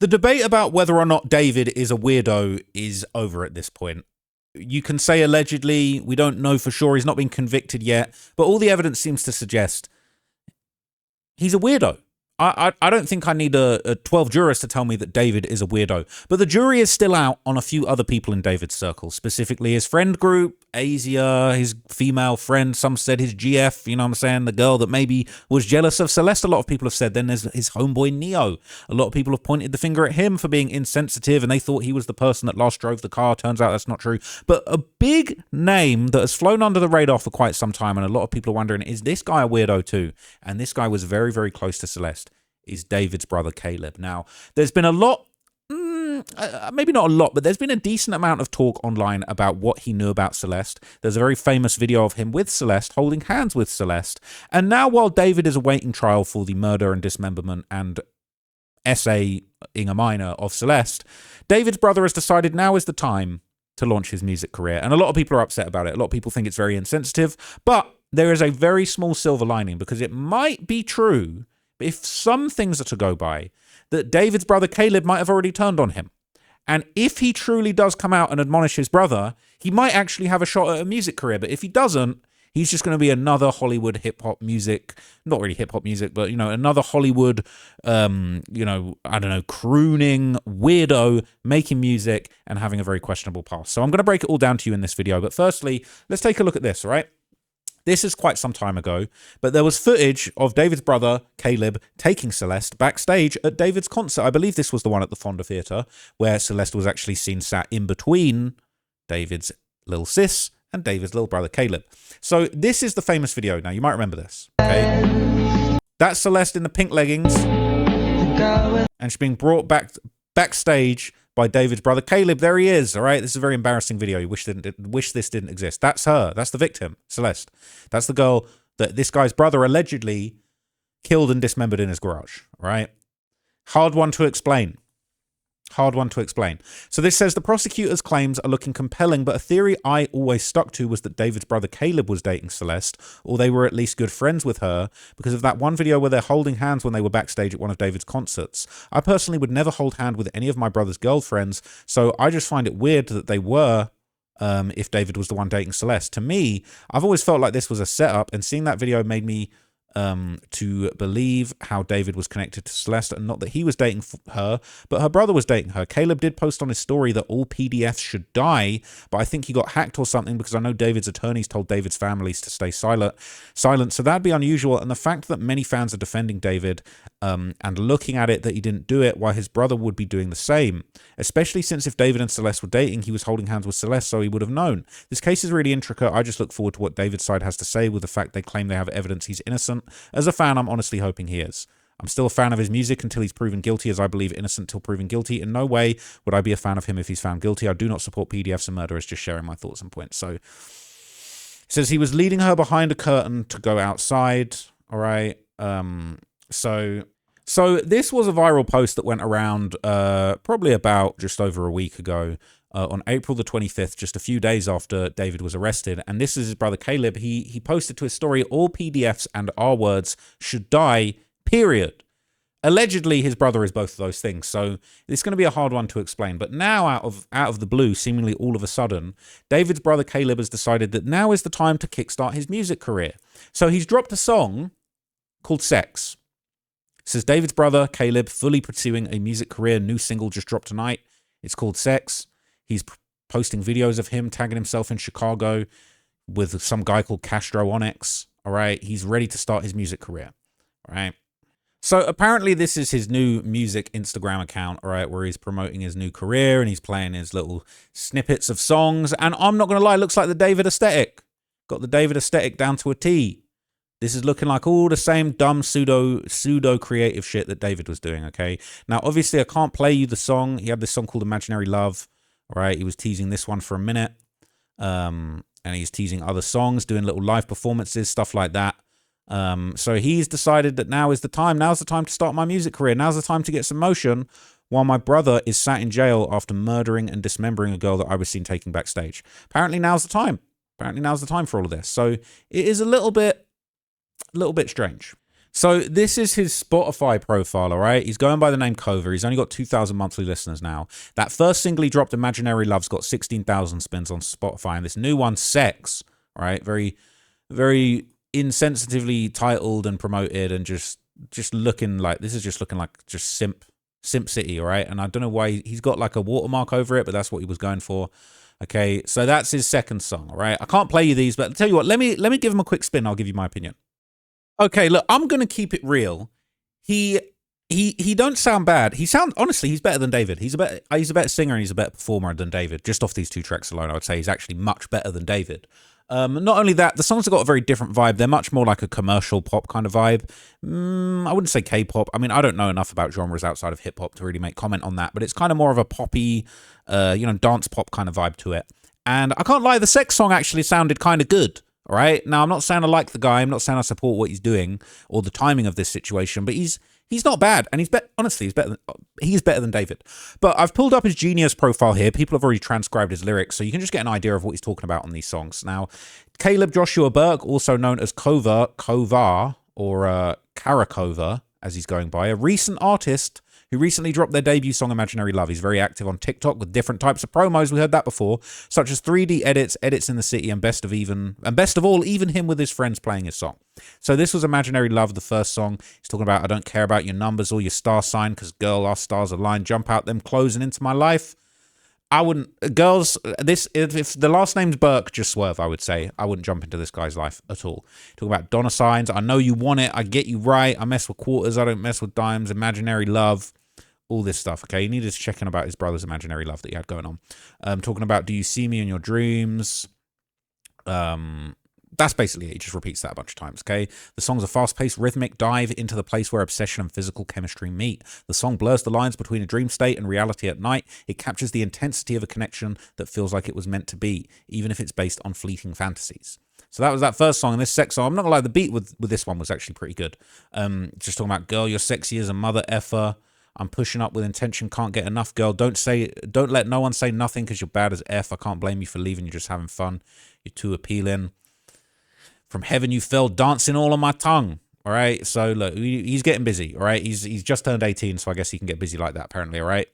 The debate about whether or not David is a weirdo is over at this point. You can say allegedly, we don't know for sure, he's not been convicted yet, but all the evidence seems to suggest he's a weirdo. I don't think I need a 12 jurors to tell me that David is a weirdo. But the jury is still out on a few other people in David's circle, specifically his friend group, Asia, his female friend. Some said his GF, you know what I'm saying? The girl that maybe was jealous of Celeste. A lot of people have said. Then there's his homeboy Neo. A lot of people have pointed the finger at him for being insensitive, and they thought he was the person that last drove the car. Turns out that's not true. But a big name that has flown under the radar for quite some time, and a lot of people are wondering, is this guy a weirdo too? And this guy was very, very close to Celeste. Is David's brother Caleb. Now, there's been a lot, maybe not a lot, but there's been a decent amount of talk online about what he knew about Celeste. There's a very famous video of him with Celeste, holding hands with Celeste. And now, while David is awaiting trial for the murder and dismemberment and essaying a minor of Celeste, David's brother has decided now is the time to launch his music career. And a lot of people are upset about it. A lot of people think it's very insensitive. But there is a very small silver lining, because it might be true, if some things are to go by, that David's brother Caleb might have already turned on him. And if he truly does come out and admonish his brother, he might actually have a shot at a music career. But if he doesn't, he's just going to be another Hollywood hip-hop music, not really hip-hop music, but, another Hollywood, crooning weirdo making music and having a very questionable past. So I'm going to break it all down to you in this video. But firstly, let's take a look at this, all right? This is quite some time ago, but there was footage of David's brother, Caleb, taking Celeste backstage at David's concert. I believe this was the one at the Fonda Theatre, where Celeste was actually seen sat in between David's little sis and David's little brother, Caleb. So this is the famous video. Now, you might remember this, okay? That's Celeste in the pink leggings, and she's being brought backstage by David's brother Caleb. There he is. All right, this is a very embarrassing video. You wish this didn't exist. That's her. That's the victim, Celeste. That's the girl that this guy's brother allegedly killed and dismembered in his garage. All right, hard one to explain. Hard one to explain. So this says the prosecutor's claims are looking compelling, but a theory I always stuck to was that David's brother Caleb was dating Celeste, or they were at least good friends with her, because of that one video where they're holding hands when they were backstage at one of David's concerts. I personally would never hold hand with any of my brother's girlfriends, so I just find it weird that they were, if David was the one dating Celeste. To me, I've always felt like this was a setup, and seeing that video made me to believe how David was connected to Celeste, and not that he was dating her, but her brother was dating her. Caleb did post on his story that all PDFs should die, but I think he got hacked or something, because I know David's attorneys told David's families to stay silent, so that'd be unusual. And the fact that many fans are defending David and looking at it that he didn't do it, while his brother would be doing the same, especially since if David and Celeste were dating, he was holding hands with Celeste, so he would have known. This case is really intricate. I just look forward to what David's side has to say, with the fact they claim they have evidence he's innocent. As a fan, I'm honestly hoping he is. I'm still a fan of his music until he's proven guilty, as I believe innocent till proven guilty. In no way would I be a fan of him if he's found guilty. I do not support PDFs and murderers, just sharing my thoughts and points. So, it says he was leading her behind a curtain to go outside. All right. So this was a viral post that went around probably about just over a week ago. On April the 25th, just a few days after David was arrested. And this is his brother Caleb. He posted to his story, all PDFs and R words should die, period. Allegedly, his brother is both of those things. So it's going to be a hard one to explain. But now, out of the blue, seemingly all of a sudden, David's brother Caleb has decided that now is the time to kickstart his music career. So he's dropped a song called Sex. It says David's brother Caleb fully pursuing a music career. New single just dropped tonight. It's called Sex. He's posting videos of him tagging himself in Chicago with some guy called Castro Onyx. All right. He's ready to start his music career. All right. So apparently this is his new music Instagram account, all right, where he's promoting his new career and he's playing his little snippets of songs. And I'm not going to lie, it looks like the David aesthetic. Got the David aesthetic down to a T. This is looking like all the same dumb pseudo creative shit that David was doing, okay? Now, obviously, I can't play you the song. He had this song called Imaginary Love. All right, he was teasing this one for a minute, and he's teasing other songs, doing little live performances, stuff like that. So he's decided that now is the time. Now's the time to start my music career. Now's the time to get some motion, while my brother is sat in jail after murdering and dismembering a girl that I was seen taking backstage. Apparently now's the time. Apparently now's the time for all of this. So it is a little bit strange. So this is his Spotify profile, all right? He's going by the name Cover. He's only got 2,000 monthly listeners now. That first single he dropped, Imaginary Love's got 16,000 spins on Spotify. And this new one, Sex, right? Very, very insensitively titled and promoted and just looking like, this is just looking like just Simp City, all right? And I don't know why he's got like a watermark over it, but that's what he was going for. Okay, so that's his second song, all right? I can't play you these, but I'll tell you what, let me give him a quick spin. I'll give you my opinion. Okay, look, I'm gonna keep it real. He don't sound bad. Honestly, he's better than David. He's a better singer and he's a better performer than David. Just off these two tracks alone, I would say he's actually much better than David. Not only that, the songs have got a very different vibe. They're much more like a commercial pop kind of vibe. I wouldn't say K-pop. I mean, I don't know enough about genres outside of hip-hop to really make comment on that, but it's kind of more of a poppy, dance pop kind of vibe to it. And I can't lie, the Sex song actually sounded kind of good. All right. Now, I'm not saying I like the guy. I'm not saying I support what he's doing or the timing of this situation, but he's not bad. And honestly, he's better than David. But I've pulled up his Genius profile here. People have already transcribed his lyrics, so you can just get an idea of what he's talking about on these songs. Now, Caleb Joshua Burke, also known as Kovar, or Karakova, as he's going by, a recent artist who recently dropped their debut song, Imaginary Love. He's very active on TikTok with different types of promos. We heard that before, such as 3D edits, edits in the city, and best of all, even him with his friends playing his song. So this was Imaginary Love, the first song. He's talking about, I don't care about your numbers or your star sign, because girl, our stars align. Jump out them clothes and into my life. I wouldn't, girls, if the last name's Burke, just swerve, I would say. I wouldn't jump into this guy's life at all. Talking about dollar signs. I know you want it. I get you right. I mess with quarters. I don't mess with dimes. Imaginary love. All this stuff, okay? You needed to check in about his brother's imaginary love that he had going on. Talking about, do you see me in your dreams? That's basically it. He just repeats that a bunch of times, okay? The song's a fast-paced, rhythmic dive into the place where obsession and physical chemistry meet. The song blurs the lines between a dream state and reality at night. It captures the intensity of a connection that feels like it was meant to be, even if it's based on fleeting fantasies. So that was that first song, and this Sex song, I'm not gonna lie, the beat with this one was actually pretty good. Just talking about, girl, you're sexy as a mother effer. I'm pushing up with intention, can't get enough, girl. Don't let no one say nothing because you're bad as F. I can't blame you for leaving, you're just having fun. You're too appealing. From heaven you fell, dancing all on my tongue. All right, so look, he's getting busy, all right? He's just turned 18, so I guess he can get busy like that, apparently, all right?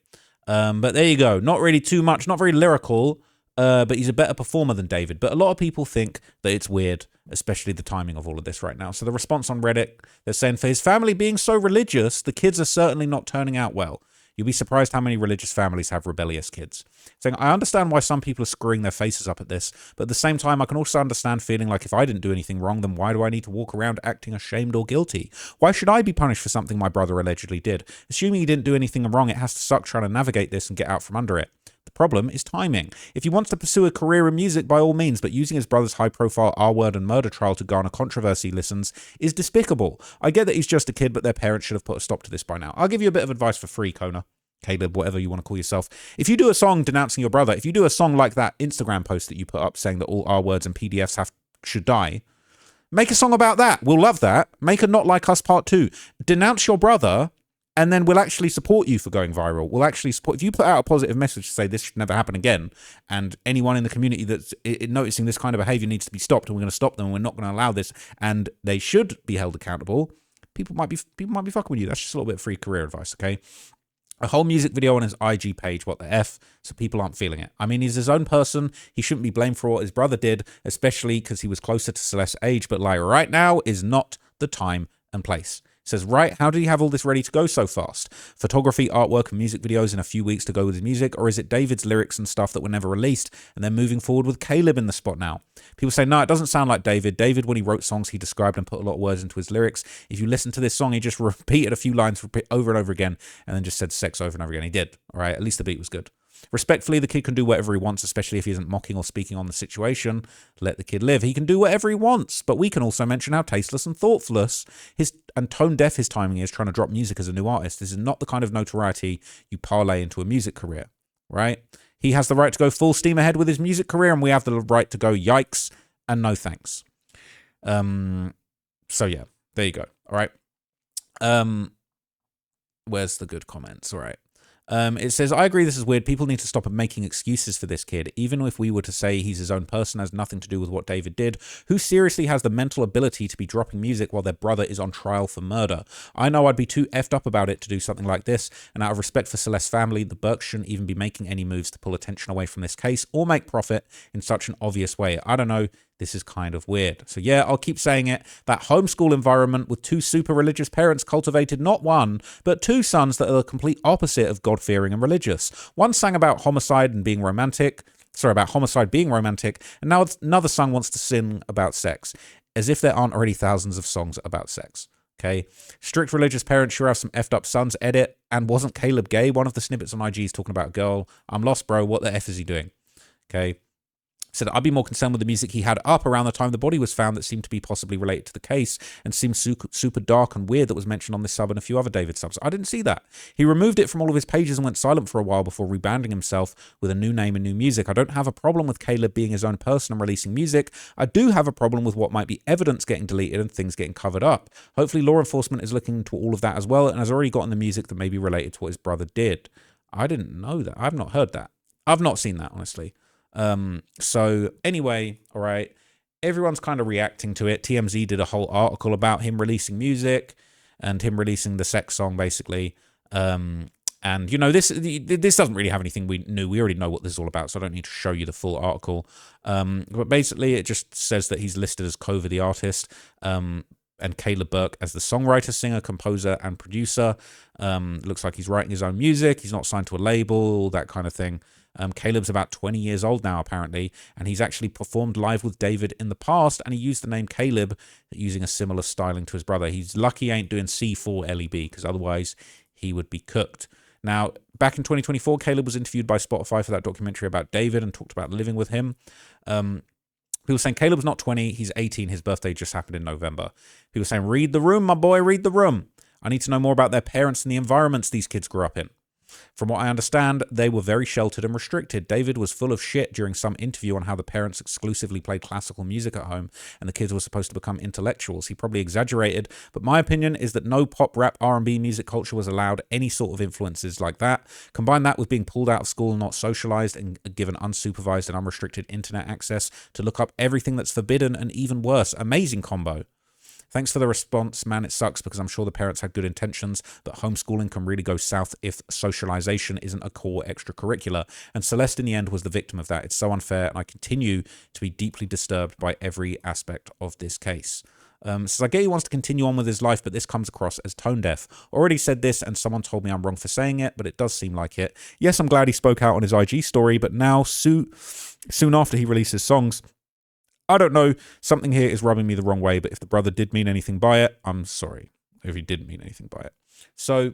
But there you go. Not really too much, not very lyrical, but he's a better performer than David. But a lot of people think that it's weird, especially the timing of all of this right now. So the response on Reddit, they're saying, for his family being so religious, the kids are certainly not turning out well. You'll be surprised how many religious families have rebellious kids. Saying, I understand why some people are screwing their faces up at this, but at the same time, I can also understand feeling like if I didn't do anything wrong, then why do I need to walk around acting ashamed or guilty? Why should I be punished for something my brother allegedly did? Assuming he didn't do anything wrong, it has to suck trying to navigate this and get out from under it. The problem is timing. If he wants to pursue a career in music, by all means, but using his brother's high-profile R-word and murder trial to garner controversy listens is despicable. I get that he's just a kid, but their parents should have put a stop to this by now. I'll give you a bit of advice for free, Kona. Caleb, whatever you want to call yourself. If you do a song denouncing your brother, if you do a song like that Instagram post that you put up saying that all R-words and PDFs should die, make a song about that. We'll love that. Make a Not Like Us Part 2. Denounce your brother, and then we'll actually support you for going viral. We'll actually support, if you put out a positive message to say this should never happen again, and anyone in the community that's noticing this kind of behavior needs to be stopped, and we're going to stop them, and we're not going to allow this, and they should be held accountable, people might be fucking with you. That's just a little bit of free career advice, okay? A whole music video on his IG page, what the F, so people aren't feeling it. I mean, he's his own person. He shouldn't be blamed for what his brother did, especially because he was closer to Celeste's age, but like right now is not the time and place. Says, right, how did he have all this ready to go so fast? Photography, artwork, and music videos in a few weeks to go with his music? Or is it David's lyrics and stuff that were never released and then moving forward with Caleb in the spot now? People say, no, it doesn't sound like David. David, when he wrote songs, he described and put a lot of words into his lyrics. If you listen to this song, he just repeated a few lines over and over again and then just said sex over and over again. He did, all right? At least the beat was good. Respectfully, the kid can do whatever he wants, especially if he isn't mocking or speaking on the situation. Let the kid live. He can do whatever he wants, but we can also mention how tasteless and thoughtless and tone deaf his timing is trying to drop music as a new artist. This is not the kind of notoriety you parlay into a music career, right? He has the right to go full steam ahead with his music career, and we have the right to go yikes and no thanks. So yeah, there you go. All right. Where's the good comments? All right. It says, I agree this is weird. People need to stop making excuses for this kid. Even if we were to say he's his own person, has nothing to do with what David did. Who seriously has the mental ability to be dropping music while their brother is on trial for murder? I know I'd be too effed up about it to do something like this. And out of respect for Celeste's family, the Burks shouldn't even be making any moves to pull attention away from this case or make profit in such an obvious way. I don't know. This is kind of weird. So yeah, I'll keep saying it. That homeschool environment with two super religious parents cultivated not one, but two sons that are the complete opposite of God-fearing and religious. One sang about homicide and being romantic. Sorry, about homicide being romantic. And now another son wants to sing about sex. As if there aren't already thousands of songs about sex. Okay. Strict religious parents sure have some effed up sons. Edit. And wasn't Caleb gay? One of the snippets on IG is talking about a girl. I'm lost, bro. What the F is he doing? Okay. Said, I'd be more concerned with the music he had up around the time the body was found that seemed to be possibly related to the case and seemed super dark and weird that was mentioned on this sub and a few other David subs. I didn't see that. He removed it from all of his pages and went silent for a while before rebranding himself with a new name and new music. I don't have a problem with Caleb being his own person and releasing music. I do have a problem with what might be evidence getting deleted and things getting covered up. Hopefully law enforcement is looking into all of that as well and has already gotten the music that may be related to what his brother did. I didn't know that. I've not heard that. I've not seen that, honestly. So anyway, all right, everyone's kind of reacting to it. TMZ did a whole article about him releasing music and him releasing the sex song, basically. And you know, this doesn't really have anything we knew. We already know what this is all about, so I don't need to show you the full article. But basically it just says that he's listed as Cover the artist, and Caleb Burke as the songwriter, singer, composer, and producer. Looks like he's writing his own music. He's not signed to a label, that kind of thing. Caleb's about 20 years old now, apparently, and he's actually performed live with David in the past, and he used the name Caleb using a similar styling to his brother. He's lucky he ain't doing C4 LEB, because otherwise he would be cooked. Now, back in 2024, Caleb was interviewed by Spotify for that documentary about David and talked about living with him. People saying Caleb's not 20, he's 18, his birthday just happened in November. People saying, read the room, my boy, read the room. I need to know more about their parents and the environments these kids grew up in. From what I understand, they were very sheltered and restricted. David was full of shit during some interview on how the parents exclusively played classical music at home and the kids were supposed to become intellectuals. He probably exaggerated, but my opinion is that no pop, rap, R&B music culture was allowed any sort of influences like that. Combine that with being pulled out of school, not socialized, and given unsupervised and unrestricted internet access to look up everything that's forbidden and even worse. Amazing combo. Thanks for the response, man. It sucks because I'm sure the parents had good intentions, but homeschooling can really go south if socialization isn't a core extracurricular. And Celeste, in the end, was the victim of that. It's so unfair, and I continue to be deeply disturbed by every aspect of this case. So I get he wants to continue on with his life, but this comes across as tone deaf. Already said this, and someone told me I'm wrong for saying it, but it does seem like it. Yes, I'm glad he spoke out on his IG story, but now, soon after he releases songs, I don't know, something here is rubbing me the wrong way, but if the brother did mean anything by it, I'm sorry if he didn't mean anything by it. So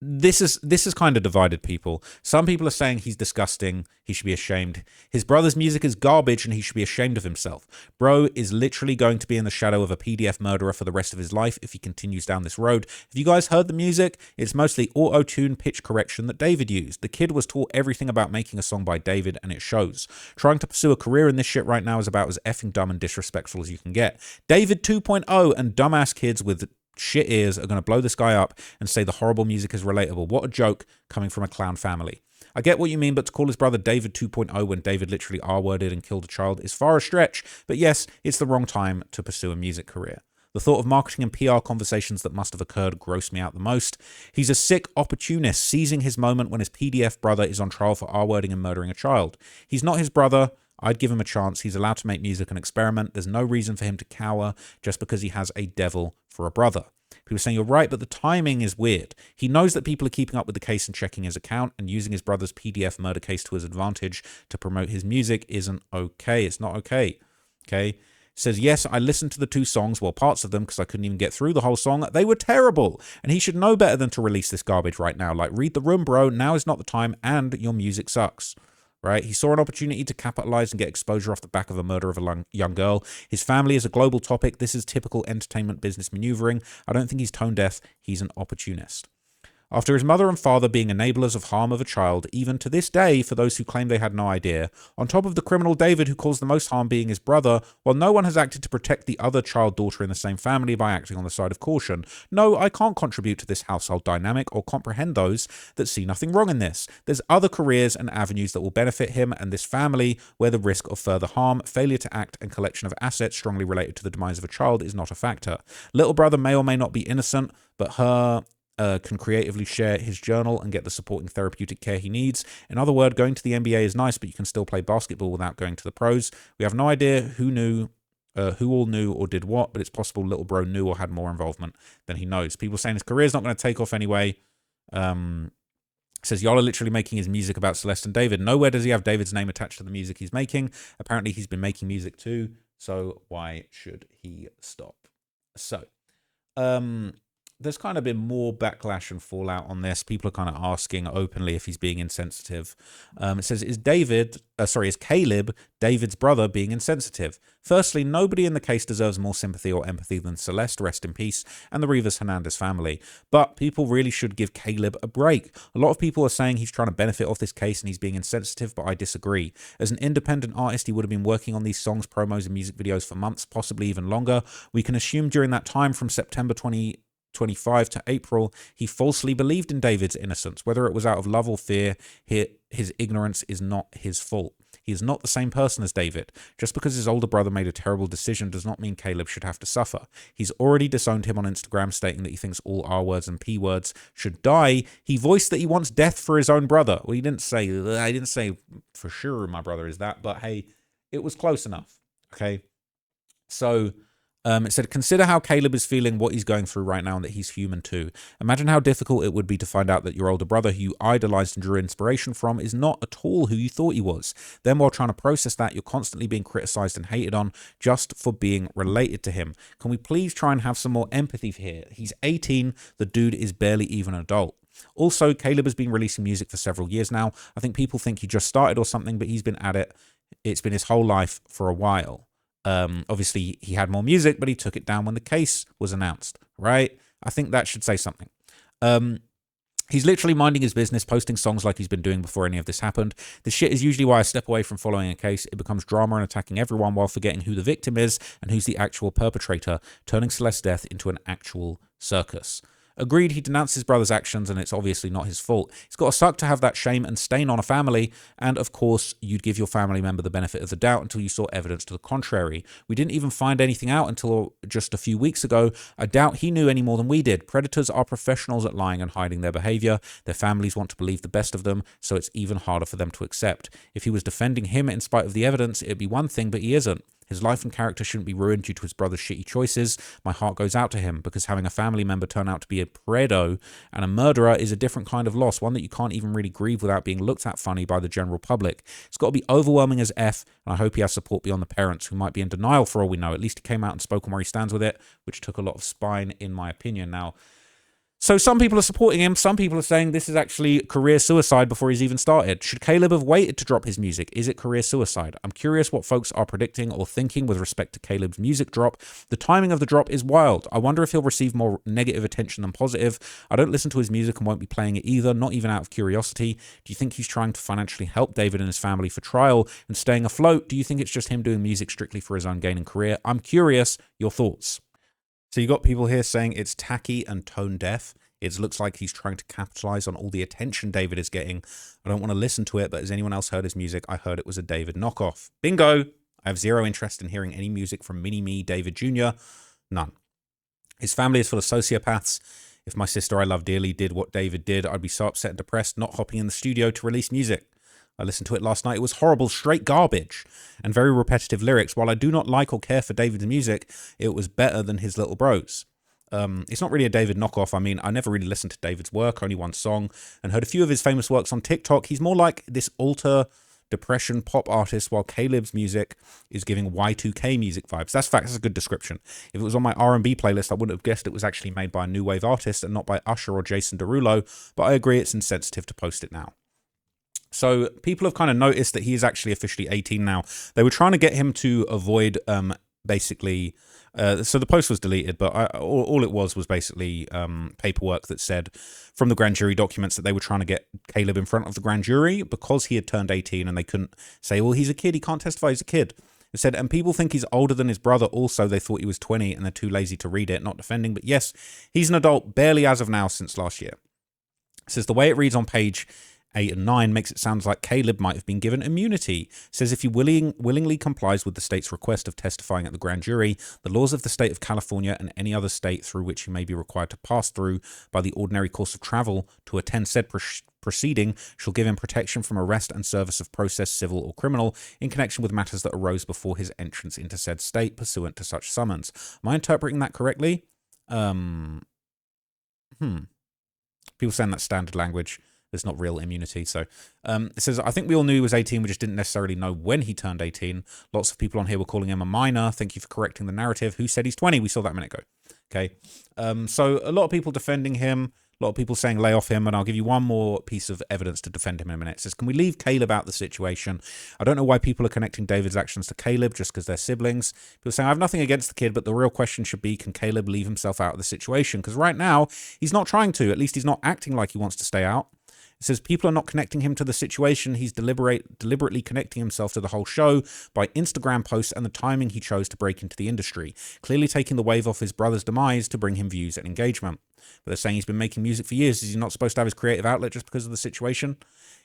this is kind of divided people. Some people are saying he's disgusting, he should be ashamed. His brother's music is garbage and he should be ashamed of himself. Bro is literally going to be in the shadow of a PDF murderer for the rest of his life if he continues down this road. Have you guys heard the music? It's mostly auto-tune pitch correction that David used. The kid was taught everything about making a song by David and it shows. Trying to pursue a career in this shit right now is about as effing dumb and disrespectful as you can get. David 2.0 and dumbass kids with shit ears are going to blow this guy up and say the horrible music is relatable. What a joke coming from a clown family. I get what you mean, but to call his brother David 2.0 when David literally R-worded and killed a child is far a stretch. But yes, it's the wrong time to pursue a music career. The thought of marketing and PR conversations that must have occurred gross me out the most. He's a sick opportunist, seizing his moment when his PDF brother is on trial for R-wording and murdering a child. He's not his brother. I'd give him a chance. He's allowed to make music and experiment. There's no reason for him to cower just because he has a devil for a brother. People are saying, you're right, but the timing is weird. He knows that people are keeping up with the case and checking his account, and using his brother's PDF murder case to his advantage to promote his music isn't okay. It's not okay. Okay? Says, yes, I listened to the two songs, well, parts of them, because I couldn't even get through the whole song. They were terrible. And he should know better than to release this garbage right now. Like, read the room, bro. Now is not the time, and your music sucks. Right? He saw an opportunity to capitalize and get exposure off the back of a murder of a young girl. His family is a global topic. This is typical entertainment business maneuvering. I don't think he's tone deaf. He's an opportunist. After his mother and father being enablers of harm of a child, even to this day, for those who claim they had no idea, on top of the criminal David who caused the most harm being his brother, while no one has acted to protect the other child daughter in the same family by acting on the side of caution. No, I can't contribute to this household dynamic or comprehend those that see nothing wrong in this. There's other careers and avenues that will benefit him and this family where the risk of further harm, failure to act, and collection of assets strongly related to the demise of a child is not a factor. Little brother may or may not be innocent, but her can creatively share his journal and get the supporting therapeutic care he needs. In other words, going to the NBA is nice, but you can still play basketball without going to the pros. We have no idea who all knew or did what, but it's possible little bro knew or had more involvement than he knows. People saying his career's not going to take off anyway. Says y'all are literally making his music about Celeste and David. Nowhere does he have David's name attached to the music he's making. Apparently he's been making music too, so why should he stop? So, there's kind of been more backlash and fallout on this. People are kind of asking openly if he's being insensitive. It says, is Caleb David's brother being insensitive? Firstly, nobody in the case deserves more sympathy or empathy than Celeste, rest in peace, and the Rivas-Hernandez family. But people really should give Caleb a break. A lot of people are saying he's trying to benefit off this case and he's being insensitive, but I disagree. As an independent artist, he would have been working on these songs, promos, and music videos for months, possibly even longer. We can assume during that time from September 2025 to April, he falsely believed in David's innocence. Whether it was out of love or fear, his ignorance is not his fault. He is not the same person as David. Just because his older brother made a terrible decision does not mean Caleb should have to suffer. He's already disowned him on Instagram, stating that he thinks all R words and P words should die. He voiced that he wants death for his own brother. Well, I didn't say for sure my brother is that, but hey, it was close enough. Okay. So, it said, consider how Caleb is feeling what he's going through right now and that he's human too. Imagine how difficult it would be to find out that your older brother, who you idolized and drew inspiration from, is not at all who you thought he was. Then while trying to process that, you're constantly being criticized and hated on just for being related to him. Can we please try and have some more empathy here? He's 18. The dude is barely even an adult. Also, Caleb has been releasing music for several years now. I think people think he just started or something, but he's been at it. It's been his whole life for a while. Obviously he had more music, but he took it down when the case was announced, right? I think that should say something. He's literally minding his business, posting songs like he's been doing before any of this happened. This shit is usually why I step away from following a case. It becomes drama and attacking everyone while forgetting who the victim is and who's the actual perpetrator, turning Celeste's death into an actual circus. Agreed, he denounced his brother's actions and it's obviously not his fault. It's got to suck to have that shame and stain on a family, and of course, you'd give your family member the benefit of the doubt until you saw evidence to the contrary. We didn't even find anything out until just a few weeks ago. I doubt he knew any more than we did. Predators are professionals at lying and hiding their behavior. Their families want to believe the best of them, so it's even harder for them to accept. If he was defending him in spite of the evidence, it'd be one thing, but he isn't. His life and character shouldn't be ruined due to his brother's shitty choices. My heart goes out to him because having a family member turn out to be a pedo and a murderer is a different kind of loss, one that you can't even really grieve without being looked at funny by the general public. It's got to be overwhelming as F, and I hope he has support beyond the parents who might be in denial for all we know. At least he came out and spoke on where he stands with it, which took a lot of spine in my opinion. Now, so some people are supporting him. Some people are saying this is actually career suicide before he's even started. Should Caleb have waited to drop his music? Is it career suicide? I'm curious what folks are predicting or thinking with respect to Caleb's music drop. The timing of the drop is wild. I wonder if he'll receive more negative attention than positive. I don't listen to his music and won't be playing it either, not even out of curiosity. Do you think he's trying to financially help David and his family for trial and staying afloat? Do you think it's just him doing music strictly for his own gain and career? I'm curious. Your thoughts? So you got people here saying it's tacky and tone deaf. It looks like he's trying to capitalize on all the attention David is getting. I don't want to listen to it, but has anyone else heard his music? I heard it was a David knockoff. Bingo! I have zero interest in hearing any music from Mini-Me David Jr. None. His family is full of sociopaths. If my sister I love dearly did what David did, I'd be so upset and depressed not hopping in the studio to release music. I listened to it last night. It was horrible, straight garbage, and very repetitive lyrics. While I do not like or care for David's music, it was better than his little bros. It's not really a David knockoff. I mean, I never really listened to David's work, only one song, and heard a few of his famous works on TikTok. He's more like this alter depression pop artist, while Caleb's music is giving Y2K music vibes. That's fact. That's a good description. If it was on my R&B playlist, I wouldn't have guessed it was actually made by a new wave artist and not by Usher or Jason Derulo, but I agree it's insensitive to post it now. So people have kind of noticed that he is actually officially 18 now. They were trying to get him to avoid basically So the post was deleted, but all it was basically paperwork that said from the grand jury documents that they were trying to get Caleb in front of the grand jury because he had turned 18 and they couldn't say, well, he's a kid, he can't testify, he's a kid. It said, and people think he's older than his brother. Also, they thought he was 20 and they're too lazy to read it, not defending. But yes, he's an adult barely as of now since last year. It says the way it reads on page 8 and 9 makes it sound like Caleb might have been given immunity. It says if he willingly complies with the state's request of testifying at the grand jury, the laws of the state of California and any other state through which he may be required to pass through by the ordinary course of travel to attend said proceeding shall give him protection from arrest and service of process, civil or criminal, in connection with matters that arose before his entrance into said state pursuant to such summons. Am I interpreting that correctly? People saying that's standard language. There's not real immunity. So it says, I think we all knew he was 18. We just didn't necessarily know when he turned 18. Lots of people on here were calling him a minor. Thank you for correcting the narrative. Who said he's 20? We saw that a minute ago. Okay. So a lot of people defending him. A lot of people saying lay off him, and I'll give you one more piece of evidence to defend him in a minute. It says, can we leave Caleb out of the situation? I don't know why people are connecting David's actions to Caleb just because they're siblings. People are saying, I have nothing against the kid, but the real question should be, can Caleb leave himself out of the situation? Because right now, he's not trying to. At least he's not acting like he wants to stay out. It says people are not connecting him to the situation. He's deliberately connecting himself to the whole show by Instagram posts and the timing he chose to break into the industry, clearly taking the wave off his brother's demise to bring him views and engagement. But they're saying he's been making music for years. Is he not supposed to have his creative outlet just because of the situation?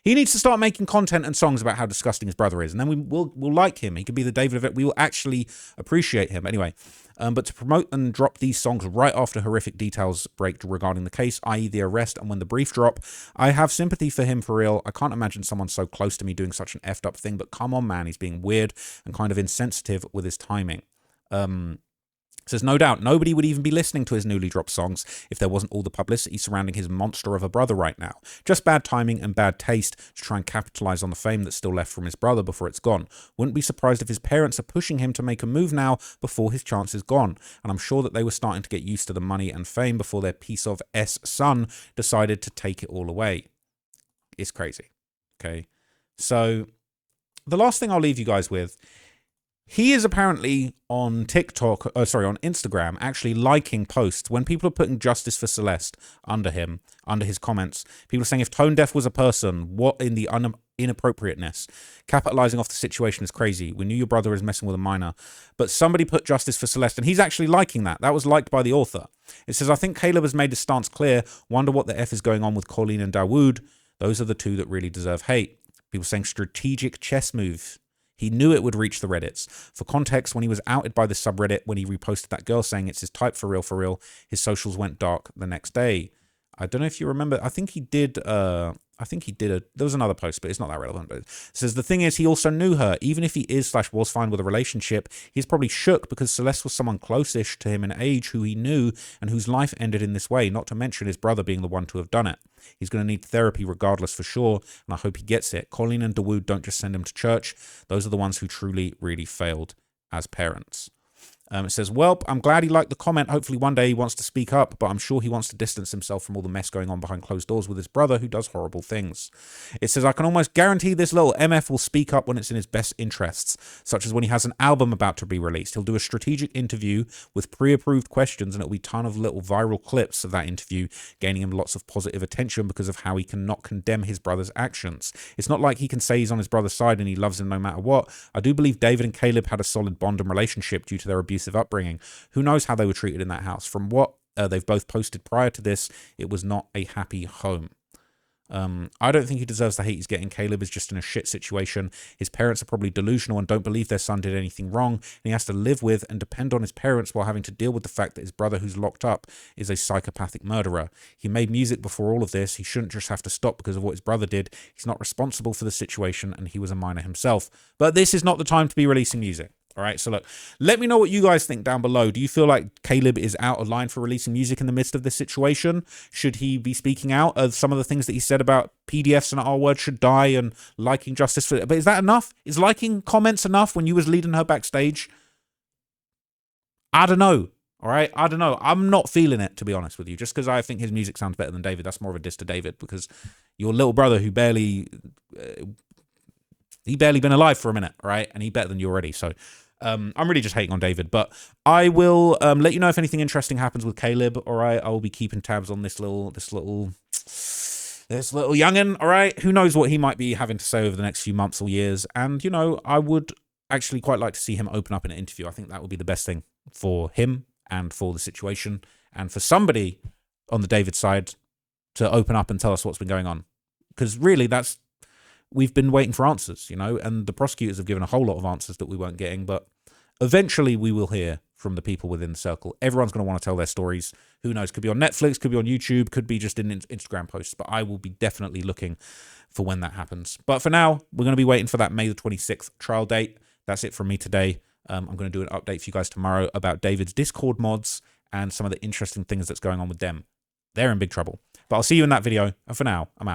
He needs to start making content and songs about how disgusting his brother is, and then we'll like him. He could be the David of it. We will actually appreciate him. Anyway, but to promote and drop these songs right after horrific details break regarding the case, i.e. the arrest and when the brief drop, I have sympathy for him for real. I can't imagine someone so close to me doing such an effed up thing, but come on, man, he's being weird and kind of insensitive with his timing. Says, no doubt, nobody would even be listening to his newly dropped songs if there wasn't all the publicity surrounding his monster of a brother right now. Just bad timing and bad taste to try and capitalize on the fame that's still left from his brother before it's gone. Wouldn't be surprised if his parents are pushing him to make a move now before his chance is gone. And I'm sure that they were starting to get used to the money and fame before their piece of son decided to take it all away. It's crazy. Okay. So the last thing I'll leave you guys with, he is apparently on TikTok, on Instagram, actually liking posts when people are putting justice for Celeste under him, under his comments. People are saying if Tone Deaf was a person, what in the inappropriateness? Capitalizing off the situation is crazy. We knew your brother was messing with a minor. But somebody put justice for Celeste, and he's actually liking that. That was liked by the author. It says, I think Caleb has made his stance clear. Wonder what the F is going on with Colleen and Dawood. Those are the two that really deserve hate. People saying strategic chess move. He knew it would reach the Reddits. For context, when he was outed by the subreddit, when he reposted that girl saying it's his type for real, his socials went dark the next day. I don't know if you remember. I think he did. There was another post, but it's not that relevant. But it says the thing is, he also knew her. Even if he is/was fine with a relationship, he's probably shook because Celeste was someone close-ish to him in age who he knew and whose life ended in this way, not to mention his brother being the one to have done it. He's going to need therapy regardless for sure, and I hope he gets it. Colleen and Dawood don't just send him to church. Those are the ones who truly, really failed as parents. It says, well, I'm glad he liked the comment. Hopefully one day he wants to speak up, but I'm sure he wants to distance himself from all the mess going on behind closed doors with his brother who does horrible things. It says, I can almost guarantee this little MF will speak up when it's in his best interests, such as when he has an album about to be released. He'll do a strategic interview with pre-approved questions, and it'll be a ton of little viral clips of that interview, gaining him lots of positive attention because of how he cannot condemn his brother's actions. It's not like he can say he's on his brother's side and he loves him no matter what. I do believe David and Caleb had a solid bond and relationship due to their abusive upbringing. Who knows how they were treated in that house? From what they've both posted prior to this, it was not a happy home. I don't think he deserves the hate he's getting. Caleb is just in a shit situation. His parents are probably delusional and don't believe their son did anything wrong, and he has to live with and depend on his parents while having to deal with the fact that his brother who's locked up is a psychopathic murderer. He made music before all of this. He shouldn't just have to stop because of what his brother did. He's not responsible for the situation, and he was a minor himself. But this is not the time to be releasing music. All right, so look, let me know what you guys think down below. Do you feel like Caleb is out of line for releasing music in the midst of this situation? Should he be speaking out of some of the things that he said about PDFs and R word should die and liking justice for it? But is that enough? Is liking comments enough when you was leading her backstage? I don't know. All right, I don't know. I'm not feeling it, to be honest with you, just because I think his music sounds better than David. That's more of a diss to David because your little brother who barely... he barely been alive for a minute, all right? And he better than you already. So I'm really just hating on David, but I will let you know if anything interesting happens with Caleb. All right, I'll be keeping tabs on this little youngin. All right, who knows what he might be having to say over the next few months or years. And you know, I would actually quite like to see him open up in an interview. I think that would be the best thing for him and for the situation, and for somebody on the David side to open up and tell us what's been going on. Because really, we've been waiting for answers, you know, and the prosecutors have given a whole lot of answers that we weren't getting, but eventually we will hear from the people within the circle. Everyone's going to want to tell their stories. Who knows? Could be on Netflix, could be on YouTube, could be just in Instagram posts, but I will be definitely looking for when that happens. But for now, we're going to be waiting for that May the 26th trial date. That's it from me today. I'm going to do an update for you guys tomorrow about David's Discord mods and some of the interesting things that's going on with them. They're in big trouble. But I'll see you in that video, and for now, I'm out.